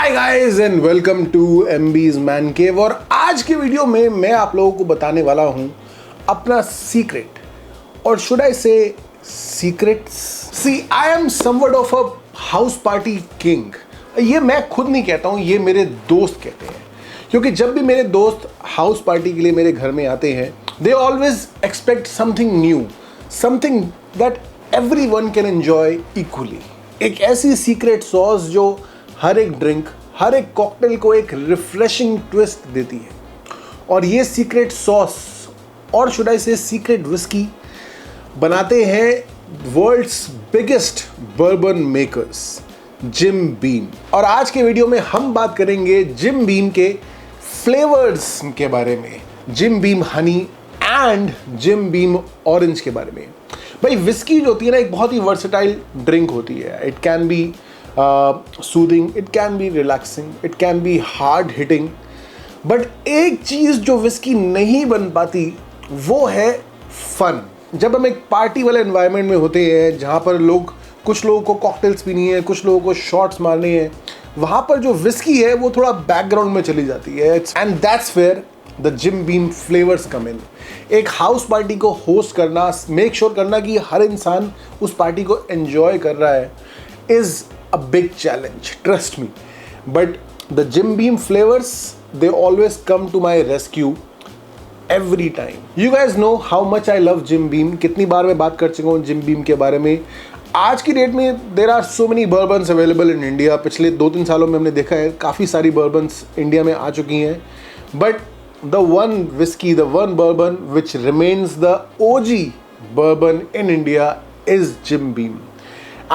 Hi guys and welcome to MB's man cave. और आज के वीडियो में मैं आप लोगों को बताने वाला हूं अपना सीक्रेट, और should I say secrets. See I am somewhat of a house party king. ये मैं खुद नहीं कहता हूं, ये मेरे दोस्त कहते हैं, क्योंकि जब भी मेरे दोस्त हाउस पार्टी के लिए मेरे घर में आते हैं they always expect something new, something that everyone can enjoy equally. एक ऐसी सीक्रेट सॉस जो हर एक ड्रिंक, हर एक कॉकटेल को एक रिफ्रेशिंग ट्विस्ट देती है। और ये सीक्रेट सॉस, और should I say secret whisky, बनाते हैं world's biggest bourbon makers, Jim Beam. और आज के वीडियो में हम बात करेंगे जिम बीम के फ्लेवर्स के बारे में, gym Beam honey and gym beam orange के बारे में। भाई विस्की जो होती है ना, एक बहुत ही वर्सेटाइल ड्रिंक होती है। It can be soothing, it can be relaxing, it can be hard hitting, but एक चीज़ जो विस्की नहीं बन पाती वो है फन। जब हम एक पार्टी वाले एनवायरनमेंट में होते हैं जहाँ पर कुछ लोगों को कॉकटेल्स पीनी है, कुछ लोगों को शॉट्स मारने हैं, वहाँ पर जो विस्की है वो थोड़ा बैकग्राउंड में चली जाती है। And that's where the Jim Beam flavours come in. एक हाउस पार्टी को होस्ट करना, मेक श्योर करना कि हर इंसान उस पार्टी को एंजॉय कर रहा है, is a big challenge, trust me. But the Jim Beam flavors, they always come to my rescue every time. You guys know how much I love Jim Beam. कितनी बार मैं बात कर चुका हूँ Jim Beam के बारे में। आज की डेट में there are so many bourbons available in India. पिछले 2-3 सालों में हमने देखा है काफ़ी सारी bourbons इंडिया में आ चुकी हैं, but the one whiskey, the one bourbon which remains the OG bourbon in India is Jim Beam.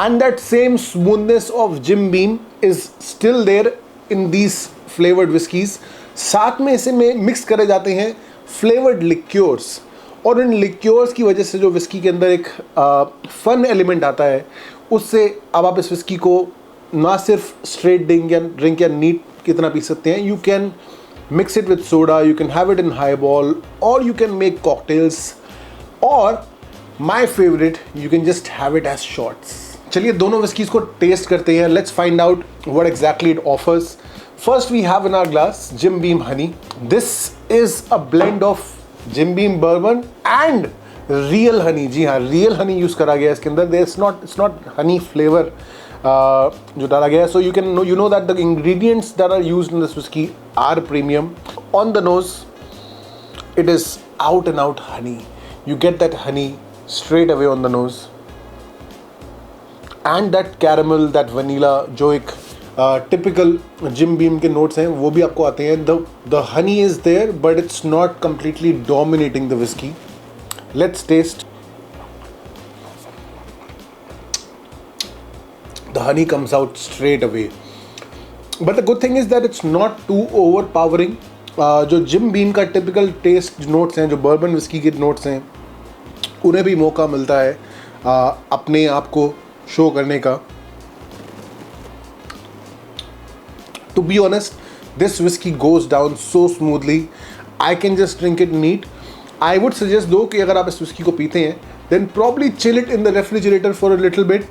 And that same smoothness of Jim Beam is still there in these flavored whiskies. साथ में इसे में mix करे जाते हैं flavored liqueurs, और इन liqueurs की वजह से जो विस्की के अंदर एक फन एलिमेंट आता है, उससे अब आप इस विस्की को ना सिर्फ स्ट्रेट ड्रिंक या नीट कितना पी सकते हैं, you can mix it with soda, you can have it in highball, और यू कैन मेक कॉकटेल्स, और my favourite you can just have it as shots. चलिए दोनों विस्कीज को टेस्ट करते हैं। Let's find out what exactly it offers. First we have in our glass Jim Beam honey. This is a blend of Jim Beam bourbon and real honey. जी हाँ, real Honey use करा गया है इसके अंदर। इट्स नॉट हनी फ्लेवर जो डाला गया है। So you know that the ingredients that are used in this whisky are premium. On the nose it is out and out honey. You get that honey straight away on the nose, and that caramel, that vanilla, जो एक typical Jim Beam के notes हैं वो भी आपको आते हैं। The honey is there, but it's not completely dominating the whiskey. Let's taste. The honey comes out straight away, but the good thing is that it's not too overpowering. जो Jim Beam का typical taste notes हैं, जो bourbon whiskey के notes हैं, उन्हें भी मौका मिलता है अपने आप को शो करने का। To be honest, this whisky goes down so smoothly, I can just drink it neat. I would suggest though कि अगर आप इस विस्की को पीते हैं then probably chill it in the refrigerator for a little bit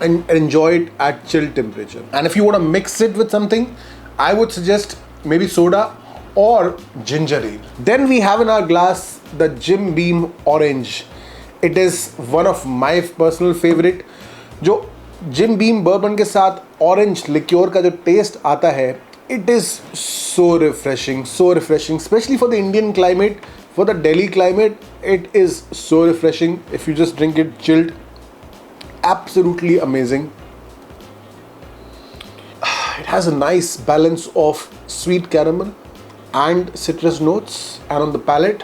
and enjoy it at chill temperature. And if you want to mix it with something, I would suggest maybe soda or ginger ale. Then we have in our glass the Jim Beam Orange. It is one of my personal favorite. जो Jim Beam bourbon के साथ orange liqueur का जो taste आता है, it is so refreshing, especially for the Indian climate, for the Delhi climate. It is so refreshing if you just drink it chilled. Absolutely amazing. It has a nice balance of sweet caramel and citrus notes, and on the palate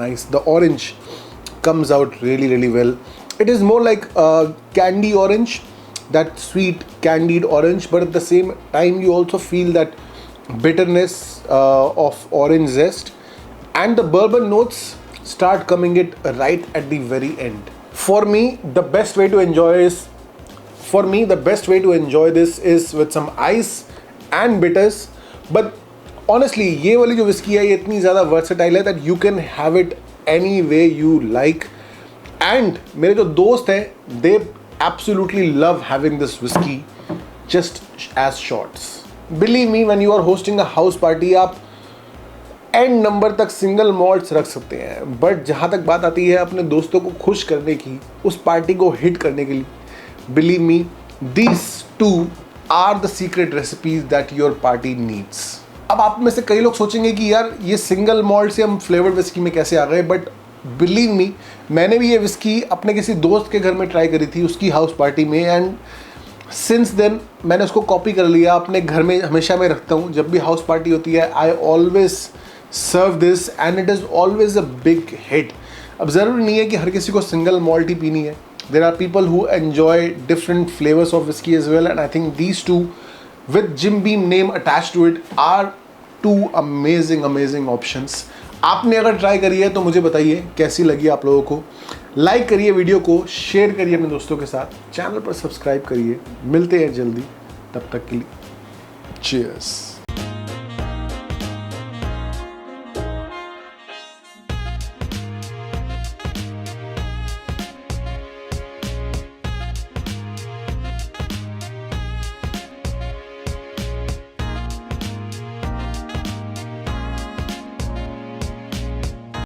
nice. The orange comes out really well. It is more like candy orange, that sweet candied orange, but at the same time you also feel that bitterness of orange zest, and the bourbon notes start coming it right at the very end. For me the best way to enjoy this is with some ice and bitters. But honestly ये वाली जो whisky है ये इतनी ज़्यादा versatile है that you can have it any way you like. And मेरे जो दोस्त हैं they absolutely love having this whisky just as shots. Believe me, when you are hosting a house party आप एंड नंबर तक single malts रख सकते हैं, but जहाँ तक बात आती है अपने दोस्तों को खुश करने की, उस पार्टी को हिट करने के लिए, believe me these two are the secret recipes that your party needs. अब आप में से कई लोग सोचेंगे कि यार ये सिंगल मॉल्ट से हम फ्लेवर्ड विस्की में कैसे आ गए, बट बिलीव मी मैंने भी ये विस्की अपने किसी दोस्त के घर में ट्राई करी थी उसकी हाउस पार्टी में, एंड सिंस देन मैंने उसको कॉपी कर लिया, अपने घर में हमेशा मैं रखता हूँ। जब भी हाउस पार्टी होती है I always serve this and it is always a big hit. अब ज़रूरी नहीं है कि हर किसी को सिंगल मॉल्ट ही पीनी है, there are people who enjoy different flavours of whisky as well, and I think these two with Jim Beam name attached to it are two amazing options। आपने अगर ट्राई करी है तो मुझे बताइए कैसी लगी आप लोगों को। लाइक करिए वीडियो को, शेयर करिए अपने दोस्तों के साथ, चैनल पर सब्सक्राइब करिए। मिलते हैं जल्दी, तब तक के लिए चीयर्स।